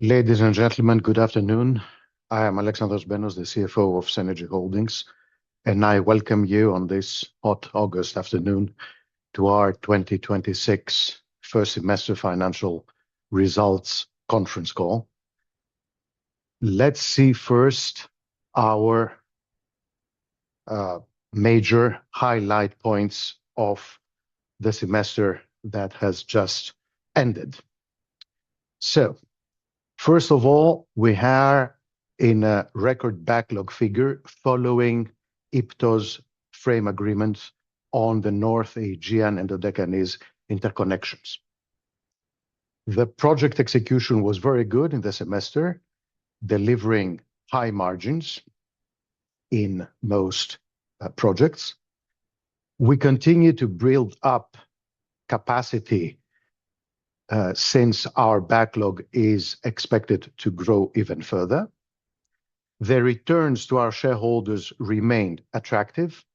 Ladies and gentlemen, good afternoon. I am Alexandros Benos, the CFO of CENERGY Holdings, and I welcome you on this hot August afternoon to our 2026 first semester financial results conference call. Let's see first our major highlight points of the semester that has just ended. So, first of all, we are in a record backlog figure following IPTO's frame agreement on the North Aegean and Dodecanese interconnections. The project execution was very good in the semester, delivering high margins in most projects. We continue to build up capacity since our backlog is expected to grow even further. The returns to our shareholders remained attractive,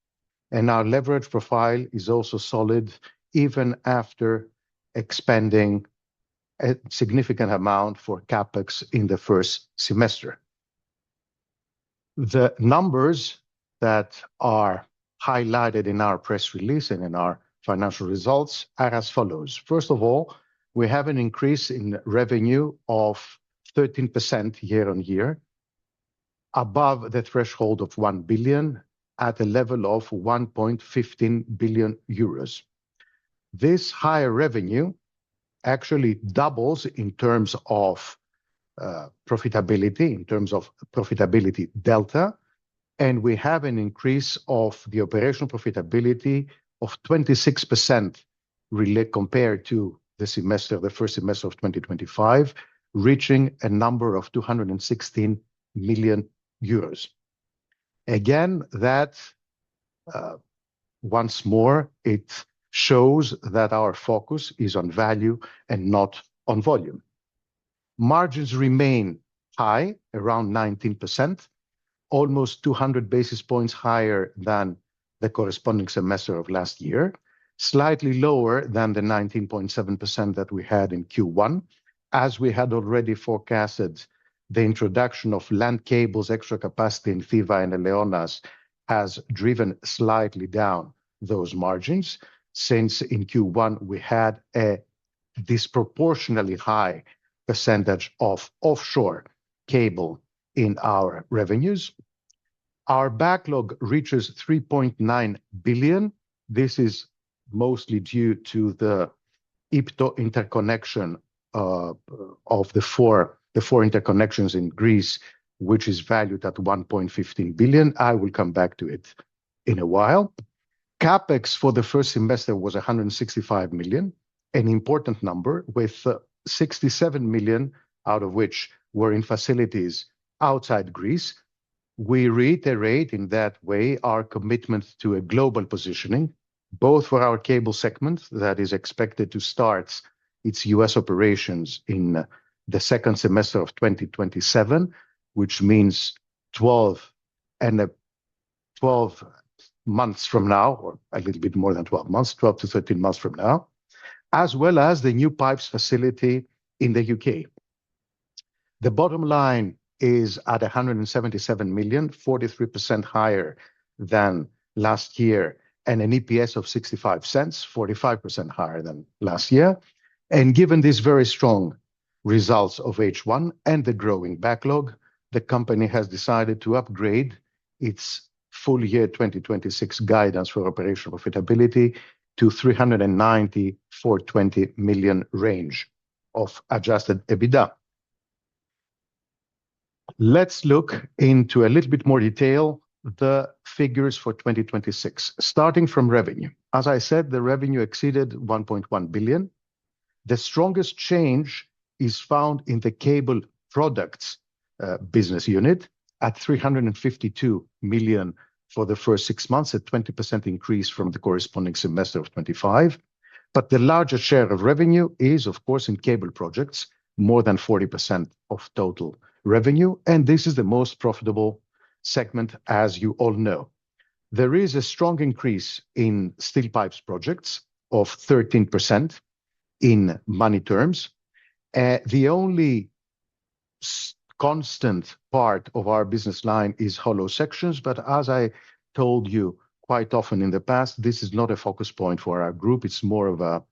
and our leverage profile is also solid even after expending a significant amount for CapEx in the first semester. The numbers that are highlighted in our press release and in our financial results are as follows. First of all, we have an increase in revenue of 13% year on year, above the threshold of 1 billion at a level of 1.15 billion euros. This higher revenue actually doubles in terms of profitability delta, and we have an increase of the operational profitability of 26% compared to the first semester of 2025, reaching a number of 216 million euros. Again, that once more, it shows that our focus is on value and not on volume. Margins remain high, around 19%, almost 200 basis points higher than the corresponding semester of last year, slightly lower than the 19.7% that we had in Q1, as we had already forecasted. The introduction of land cables extra capacity in Thiva and Eleonas has driven slightly down those margins, since in Q1 we had a disproportionately high percentage of offshore cable in our revenues. Our backlog reaches 3.9 billion. This is mostly due to the IPTO interconnection of the four interconnections in Greece, which is valued at 1.15 billion. I will come back to it in a while. CapEx for the first semester was 165 million, an important number, with 67 million out of which were in facilities outside Greece. We reiterate in that way our commitment to a global positioning, both for our cable segment that is expected to start its US operations in the second semester of 2027, which means 12 months from now, or a little bit more than 12 months, 12 to 13 months from now, as well as the new pipes facility in the UK. The bottom line is at 177 million, 43% higher than last year, and an EPS of 65 cents, 45% higher than last year. And given these very strong results of H1 and the growing backlog, the company has decided to upgrade its full year 2026 guidance for operational profitability to 390-420 million range of adjusted EBITDA. Let's look into a little bit more detail the figures for 2026, starting from revenue. As I said, the revenue exceeded 1.1 billion. The strongest change is found in the cable products business unit at 352 million for the first 6 months, a 20% increase from the corresponding semester of 25. But the larger share of revenue is, of course, in cable projects, more than 40% of total revenue, and this is the most profitable segment, as you all know. There is a strong increase in steel pipes projects of 13% in money terms. The only constant part of our business line is hollow sections, but as I told you quite often in the past, this is not a focus point for our group. It's more of a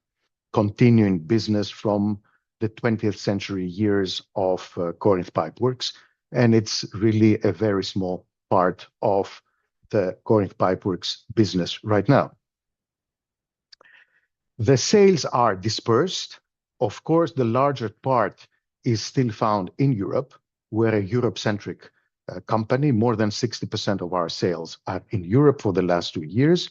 continuing business from the 20th century years of Corinth Pipeworks, and it's really a very small part of the Corinth Pipeworks business right now. The sales are dispersed. Of course, the larger part is still found in Europe. We're a Europe-centric company. More than 60% of our sales are in Europe for the last 2 years.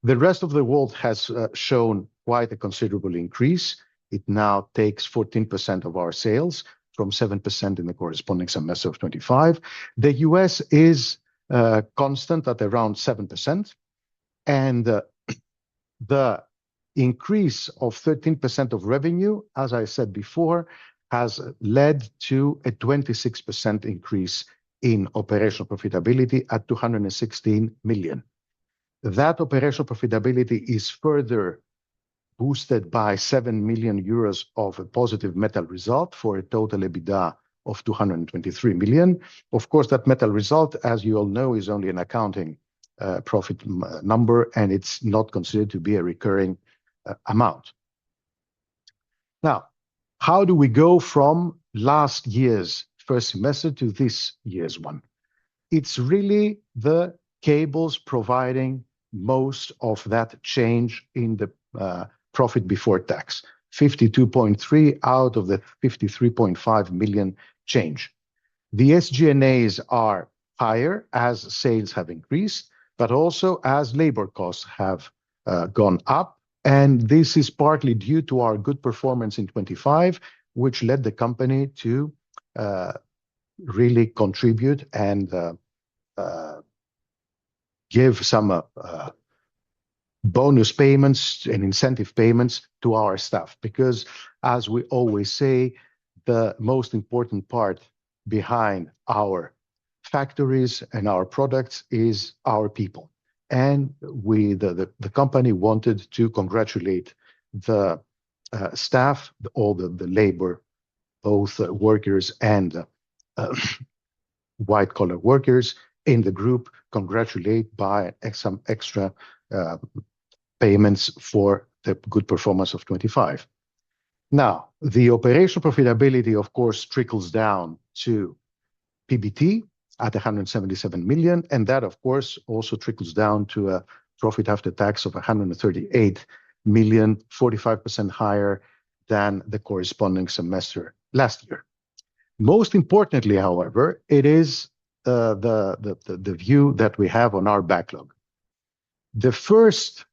The rest of the world has shown quite a considerable increase. It now takes 14% of our sales from 7% in the corresponding semester of 25. The US is constant at around 7%. And the increase of 13% of revenue, as I said before, has led to a 26% increase in operational profitability at 216 million. That operational profitability is further boosted by 7 million euros of a positive metal result for a total EBITDA of 223 million. Of course, that metal result, as you all know, is only an accounting profit number, and it's not considered to be a recurring amount. Now, how do we go from last year's first semester to this year's one? It's really the cables providing most of that change in the profit before tax, 52.3 out of the 53.5 million change. The SG&As are higher as sales have increased, but also as labor costs have gone up. And this is partly due to our good performance in 25, which led the company to really contribute and give some bonus payments and incentive payments to our staff. Because as we always say, the most important part behind our factories and our products is our people. And the company wanted to congratulate the staff, all the labor, both workers and white-collar workers in the group, congratulate by some extra payments for the good performance of 25. Now, the operational profitability, of course, trickles down to PBT at 177 million, and that, of course, also trickles down to a profit after tax of 138 million, 45% higher than the corresponding semester last year. Most importantly, however, it is the view that we have on our backlog. The first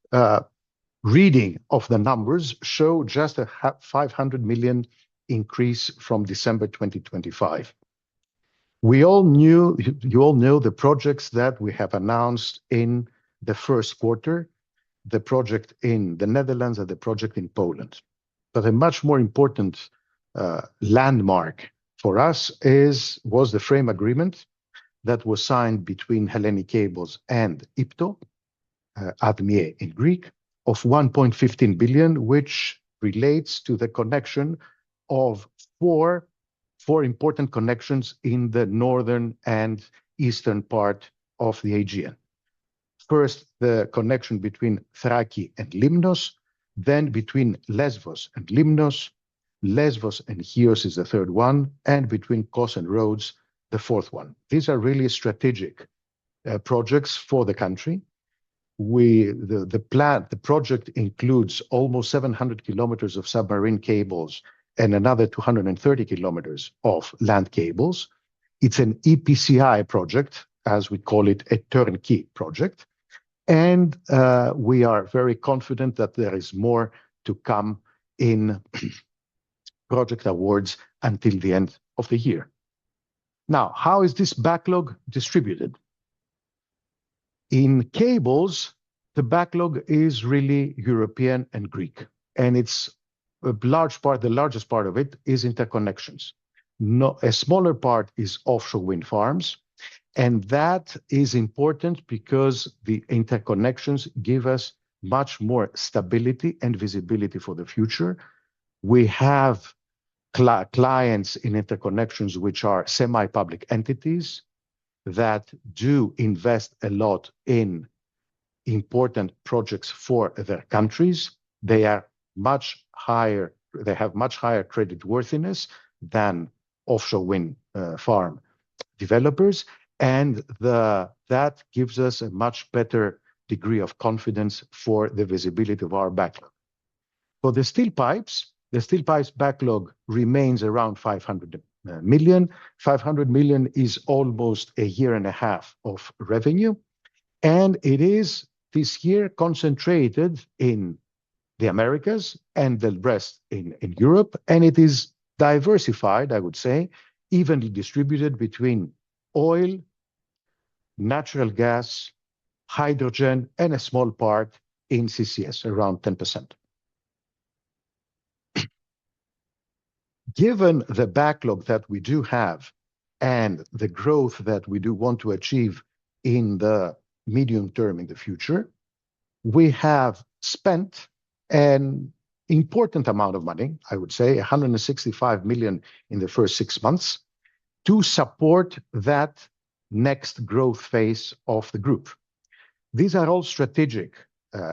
reading of the numbers show just a 500 million increase from December 2025. You all know the projects that we have announced in the first quarter, the project in the Netherlands and the project in Poland. But a much more important landmark for us was the frame agreement that was signed between Hellenic Cables and IPTO, ADMIE in Greek, of 1.15 billion, which relates to the connection of four important connections in the northern and eastern part of the Aegean. First, the connection between Thraki and Limnos, then between Lesvos and Limnos, Lesvos and Chios is the third one, and between Kos and Rhodes, the fourth one. These are really strategic projects for the country. The project includes almost 700 kilometers of submarine cables and another 230 kilometers of land cables. It's an EPCI project, as we call it, a turnkey project. And we are very confident that there is more to come in project awards until the end of the year. Now, how is this backlog distributed? In cables, the backlog is really European and Greek, and it's a large part, the largest part of it is interconnections. A smaller part is offshore wind farms, and that is important because the interconnections give us much more stability and visibility for the future. We have clients in interconnections, which are semi-public entities that do invest a lot in important projects for their countries. They are much higher, they have much higher credit worthiness than offshore wind farm developers, and that gives us a much better degree of confidence for the visibility of our backlog. For the steel pipes backlog remains around 500 million. 500 million is almost a year and a half of revenue, and it is this year concentrated in the Americas and the rest in Europe, and it is diversified, I would say, evenly distributed between oil, natural gas, hydrogen, and a small part in CCS, around 10%. Given the backlog that we do have and the growth that we do want to achieve in the medium term in the future, we have spent an important amount of money, I would say 165 million in the first 6 months, to support that next growth phase of the group. These are all strategic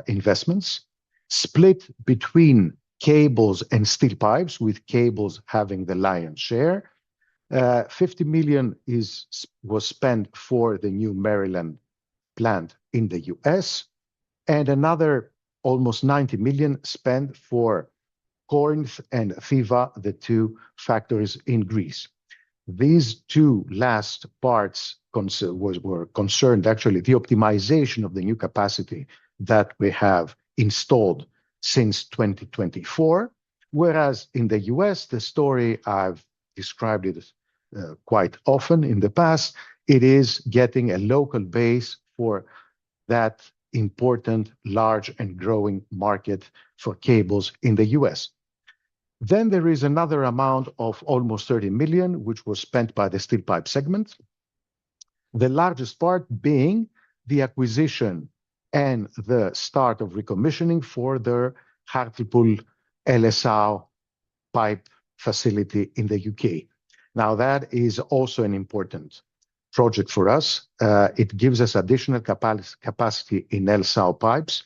investments split between cables and steel pipes, with cables having the lion's share. 50 million was spent for the new Maryland plant in the US, and another almost 90 million spent for Corinth and Thiva, the two factories in Greece. These two last parts were concerned, actually, the optimization of the new capacity that we have installed since 2024, whereas in the US, the story, I've described it quite often in the past, it is getting a local base for that important, large and growing market for cables in the US. Then there is another amount of almost 30 million, which was spent by the steel pipe segment. The largest part being the acquisition and the start of recommissioning for the Hartlepool LSAW pipe facility in the UK. Now, that is also an important project for us. It gives us additional capacity in LSAW pipes.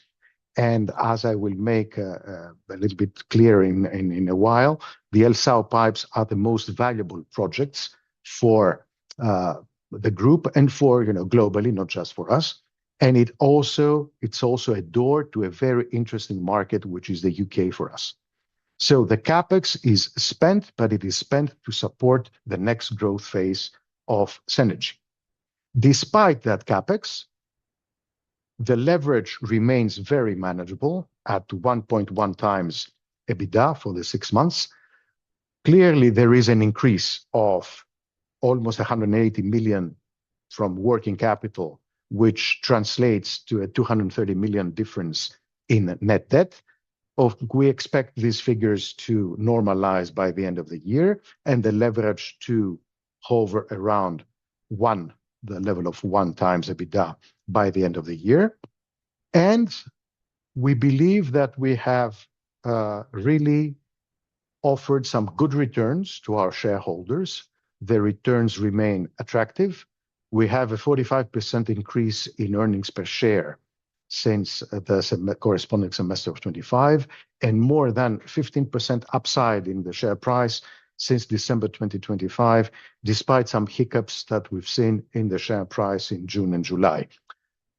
And as I will make a little bit clear in a while, the LSAW pipes are the most valuable projects for the group and for, globally, not just for us. And it's also a door to a very interesting market, which is the UK for us. So the capex is spent, but it is spent to support the next growth phase of CENERGY. Despite that capex, the leverage remains very manageable at 1.1 times EBITDA for the 6 months. Clearly, there is an increase of almost 180 million from working capital, which translates to a 230 million difference in net debt. We expect these figures to normalize by the end of the year and the leverage to hover around the level of 1 times EBITDA by the end of the year. And we believe that we have really offered some good returns to our shareholders. The returns remain attractive. We have a 45% increase in earnings per share since the corresponding semester of 25, and more than 15% upside in the share price since December 2025, despite some hiccups that we've seen in the share price in June and July.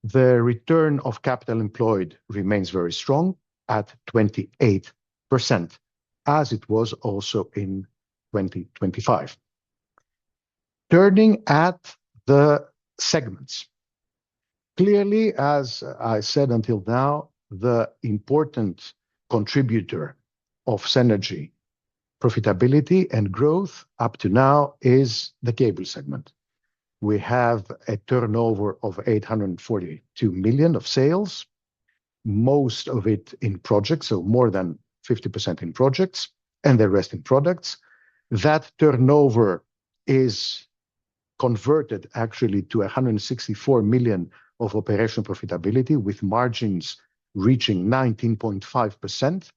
The return of capital employed remains very strong at 28%, as it was also in 2025. Turning at the segments. Clearly, as I said until now, the important contributor of CENERGY profitability and growth up to now is the cable segment. We have a turnover of 842 million of sales, most of it in projects, so more than 50% in projects, and the rest in products. That turnover is converted actually to 164 million of operational profitability, with margins reaching 19.5%.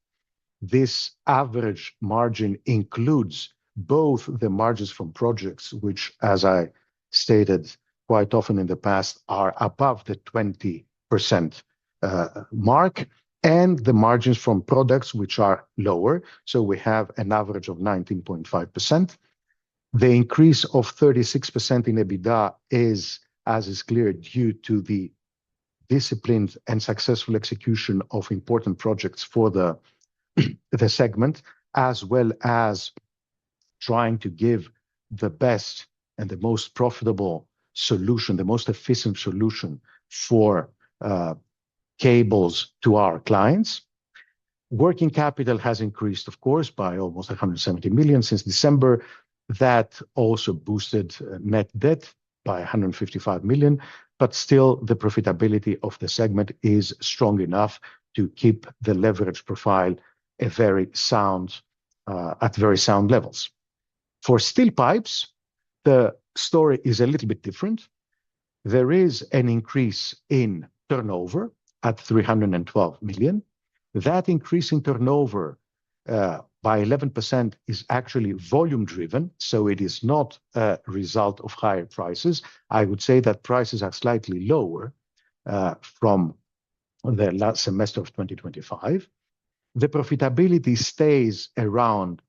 This average margin includes both the margins from projects, which, as I stated quite often in the past, are above the 20% mark, and the margins from products which are lower. So we have an average of 19.5%. The increase of 36% in EBITDA is, as is clear, due to the disciplined and successful execution of important projects for the segment, as well as trying to give the best and the most profitable solution, the most efficient solution for cables to our clients. Working capital has increased, of course, by almost 170 million since December. That also boosted net debt by 155 million, but still the profitability of the segment is strong enough to keep the leverage profile at very sound levels. For steel pipes, the story is a little bit different. There is an increase in turnover at 312 million. That increase in turnover by 11% is actually volume driven, so it is not a result of higher prices. I would say that prices are slightly lower from the last semester of 2025. The profitability stays around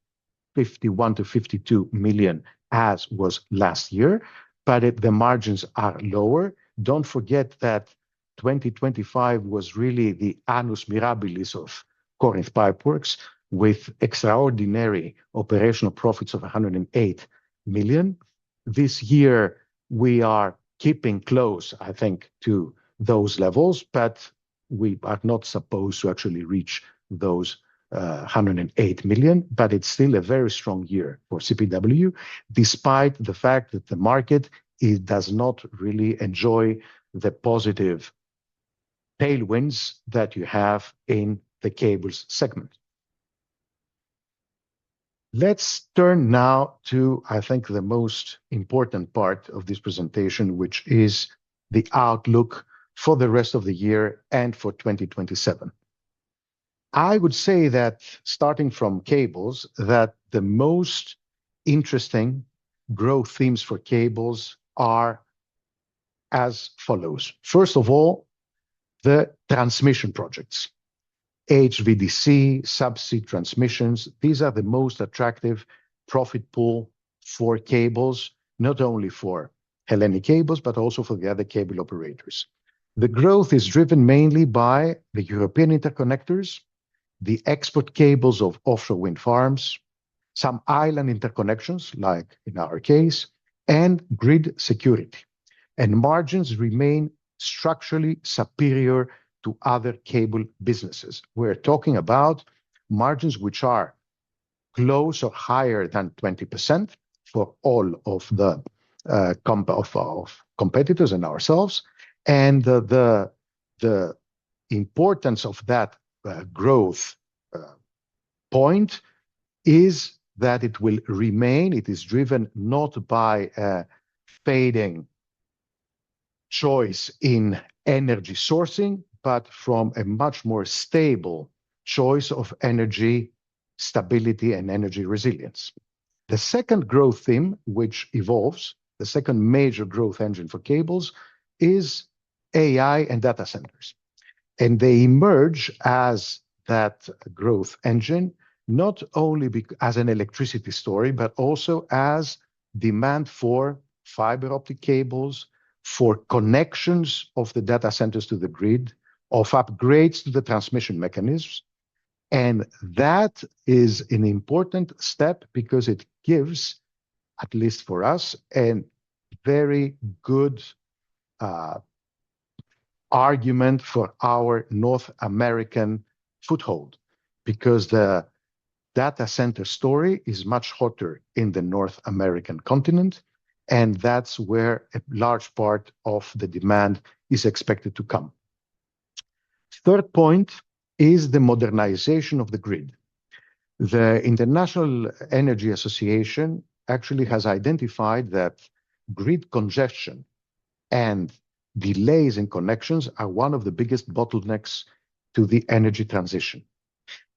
51 to 52 million, as was last year, but the margins are lower. Don't forget that 2025 was really the annus mirabilis of Corinth Pipeworks, with extraordinary operational profits of 108 million. This year, we are keeping close, I think, to those levels, but we are not supposed to actually reach those 108 million, but it's still a very strong year for CPW, despite the fact that the market does not really enjoy the positive tailwinds that you have in the cables segment. Let's turn now to, I think, the most important part of this presentation, which is the outlook for the rest of the year and for 2027. I would say that starting from cables, that the most interesting growth themes for cables are as follows. First of all, the transmission projects. HVDC, subsea transmissions, these are the most attractive profit pool for cables, not only for Hellenic Cables, but also for the other cable operators. The growth is driven mainly by the European interconnectors, the export cables of offshore wind farms, some island interconnections, like in our case, and grid security. And margins remain structurally superior to other cable businesses. We're talking about margins which are close or higher than 20% for all of the competitors and ourselves. And the importance of that growth point is that it will remain. It is driven not by a fading choice in energy sourcing, but from a much more stable choice of energy stability and energy resilience. The second growth theme, which evolves, the second major growth engine for cables, is AI and data centers. And they emerge as that growth engine, not only as an electricity story, but also as demand for fiber optic cables, for connections of the data centers to the grid, of upgrades to the transmission mechanisms. And that is an important step because it gives, at least for us, a very good argument for our North American foothold, because the data center story is much hotter in the North American continent, and that's where a large part of the demand is expected to come. Third point is the modernization of the grid. The International Energy Association actually has identified that grid congestion and delays in connections are one of the biggest bottlenecks to the energy transition.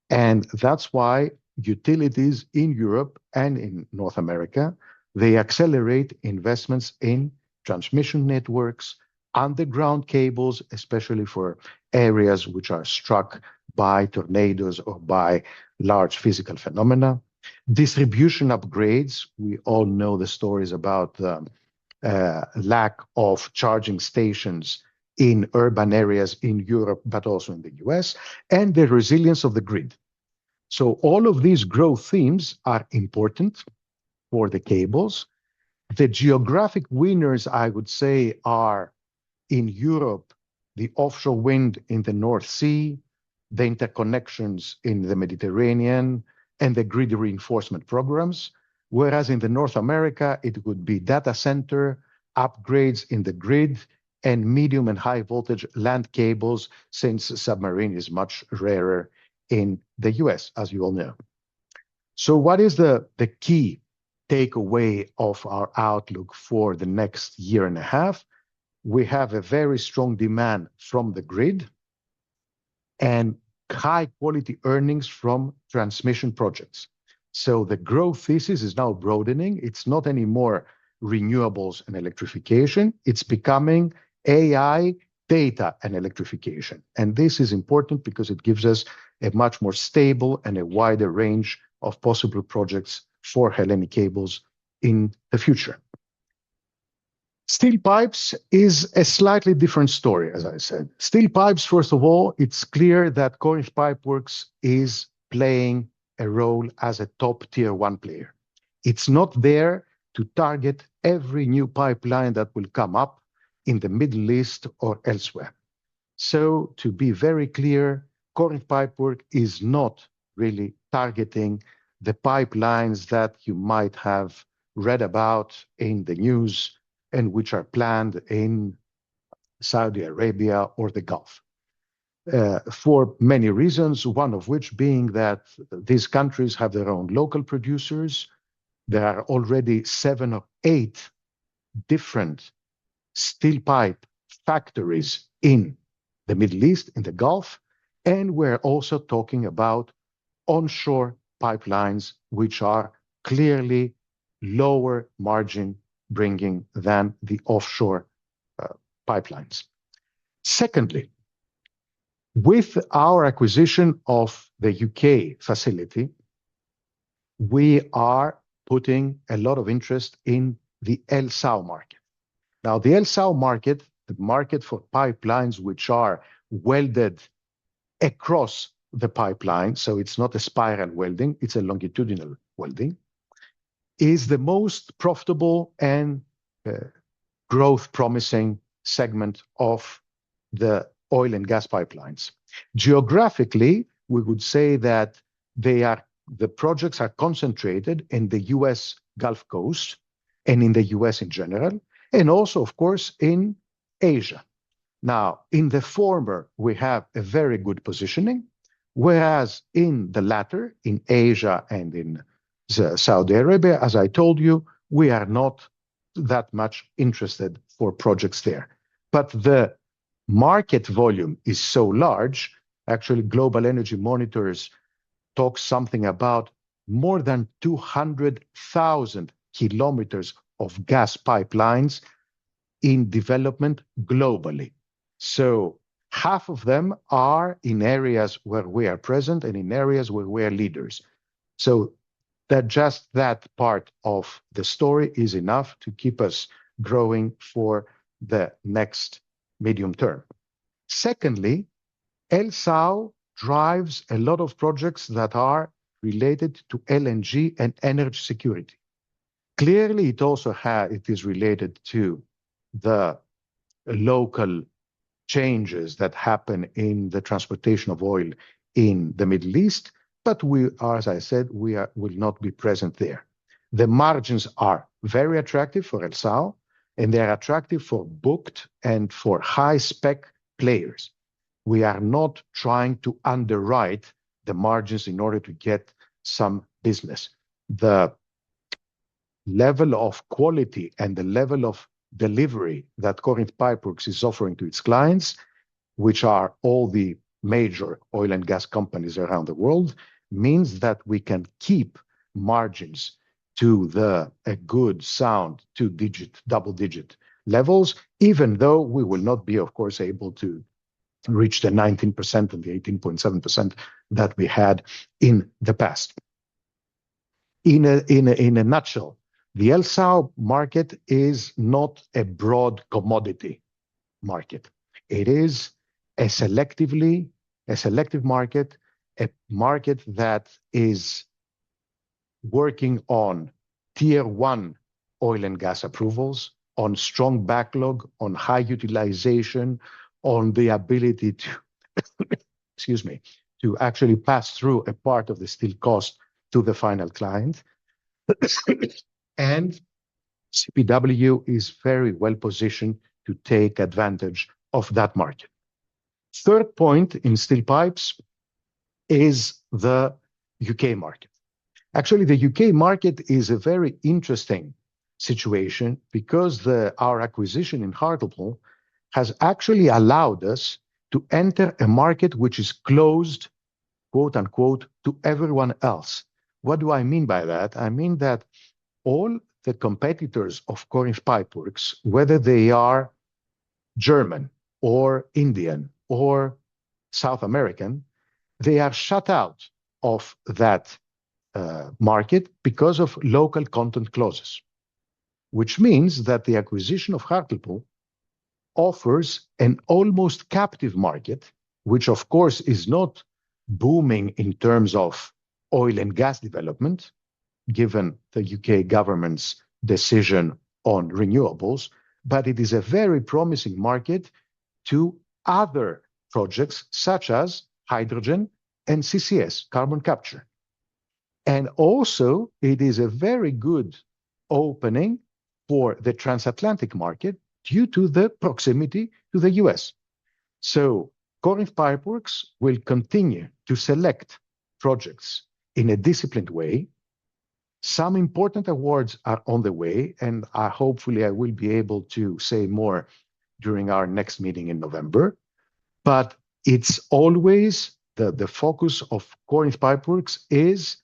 And that's why utilities in Europe and in North America, they accelerate investments in transmission networks, underground cables, especially for areas which are struck by tornadoes or by large physical phenomena. Distribution upgrades, we all know the stories about the lack of charging stations in urban areas in Europe, but also in the US, and the resilience of the grid. So all of these growth themes are important for the cables. The geographic winners, I would say, are in Europe, the offshore wind in the North Sea, the interconnections in the Mediterranean, and the grid reinforcement programs. Whereas in the North America, it would be data center, upgrades in the grid, and medium and high voltage land cables, since submarine is much rarer in the US, as you all know. So what is the key takeaway of our outlook for the next year and a half? We have a very strong demand from the grid and high quality earnings from transmission projects. So the growth thesis is now broadening. It's not anymore renewables and electrification. It's becoming AI, data, and electrification. And this is important because it gives us a much more stable and a wider range of possible projects for Hellenic Cables in the future. Steel pipes is a slightly different story, as I said. Steel pipes, first of all, it's clear that Corinth Pipeworks is playing a role as a top tier 1 player. It's not there to target every new pipeline that will come up in the Middle East or elsewhere. So to be very clear, Corinth Pipeworks is not really targeting the pipelines that you might have read about in the news and which are planned in Saudi Arabia or the Gulf. For many reasons, one of which being that these countries have their own local producers. There are already 7 or 8 different steel pipe factories in the Middle East, in the Gulf, and we're also talking about onshore pipelines, which are clearly lower margin bringing than the offshore pipelines. Secondly, with our acquisition of the UK facility, we are putting a lot of interest in the LSAW market. Now, the LSAW market, the market for pipelines which are welded across the pipeline, so it's not a spiral welding, it's a longitudinal welding, is the most profitable and growth promising segment of the oil and gas pipelines. Geographically, we would say that the projects are concentrated in the US Gulf Coast and in the US in general, and also, of course, in Asia. Now, in the former, we have a very good positioning, whereas in the latter, in Asia and in Saudi Arabia, as I told you, we are not that much interested for projects there. But the market volume is so large, actually Global Energy Monitors talks something about more than 200,000 kilometers of gas pipelines in development globally. So half of them are in areas where we are present and in areas where we are leaders. So that part of the story is enough to keep us growing for the next medium term. Secondly, LSAW drives a lot of projects that are related to LNG and energy security. Clearly, it is related to the local changes that happen in the transportation of oil in the Middle East, but we are, as I said, will not be present there. The margins are very attractive for LSAW, and they are attractive for booked and for high-spec players. We are not trying to underwrite the margins in order to get some business. The level of quality and the level of delivery that Corinth Pipeworks is offering to its clients, which are all the major oil and gas companies around the world, means that we can keep margins to a good, sound double-digit levels, even though we will not be, of course, able to reach the 19% and the 18.7% that we had in the past. In a nutshell, the LSAW market is not a broad commodity market. It is a selective market, a market that is working on tier one oil and gas approvals, on strong backlog, on high utilization, on the ability to, excuse me, to actually pass through a part of the steel cost to the final client. And CPW is very well positioned to take advantage of that market. Third point in steel pipes is the UK market. Actually, the UK market is a very interesting situation because our acquisition in Hartlepool has actually allowed us to enter a market which is closed, quote unquote, to everyone else. What do I mean by that? I mean that all the competitors of Corinth Pipeworks, whether they are German or Indian or South American, they are shut out of that market because of local content clauses, which means that the acquisition of Hartlepool offers an almost captive market, which of course is not booming in terms of oil and gas development, given the UK government's decision on renewables, but it is a very promising market to other projects such as hydrogen and CCS, carbon capture. And also, it is a very good opening for the transatlantic market due to the proximity to the US. So Corinth Pipeworks will continue to select projects in a disciplined way. Some important awards are on the way, and hopefully I will be able to say more during our next meeting in November. But it's always the focus of Corinth Pipeworks is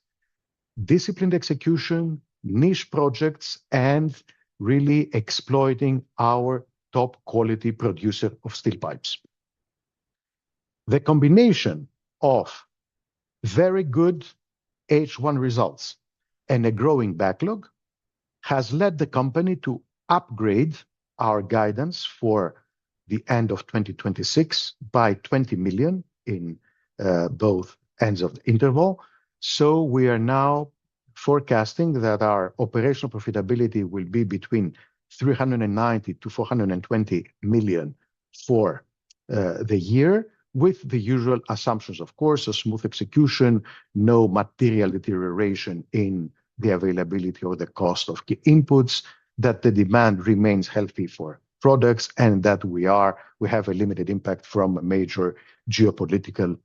disciplined execution, niche projects, and really exploiting our top quality producer of steel pipes. The combination of very good H1 results and a growing backlog has led the company to upgrade our guidance for the end of 2026 by 20 million in both ends of the interval. So we are now forecasting that our operational profitability will be between 390 to 420 million for the year, with the usual assumptions, of course, a smooth execution, no material deterioration in the availability or the cost of key inputs, that the demand remains healthy for products, and that we have a limited impact from major geopolitical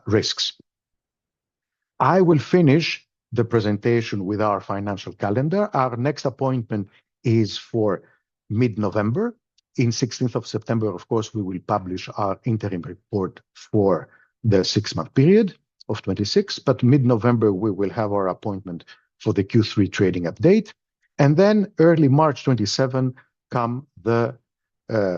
risks. I will finish the presentation with our financial calendar. Our next appointment is for mid-November. In 16th of September, of course, we will publish our interim report for the 6-month period of 26, but mid-November, we will have our appointment for the Q3 trading update. And then early March 27 come the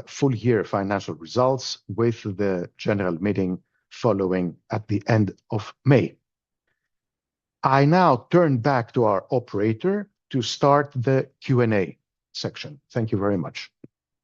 full year financial results, with the general meeting following at the end of May. I now turn back to our operator to start the Q&A section. Thank you very much.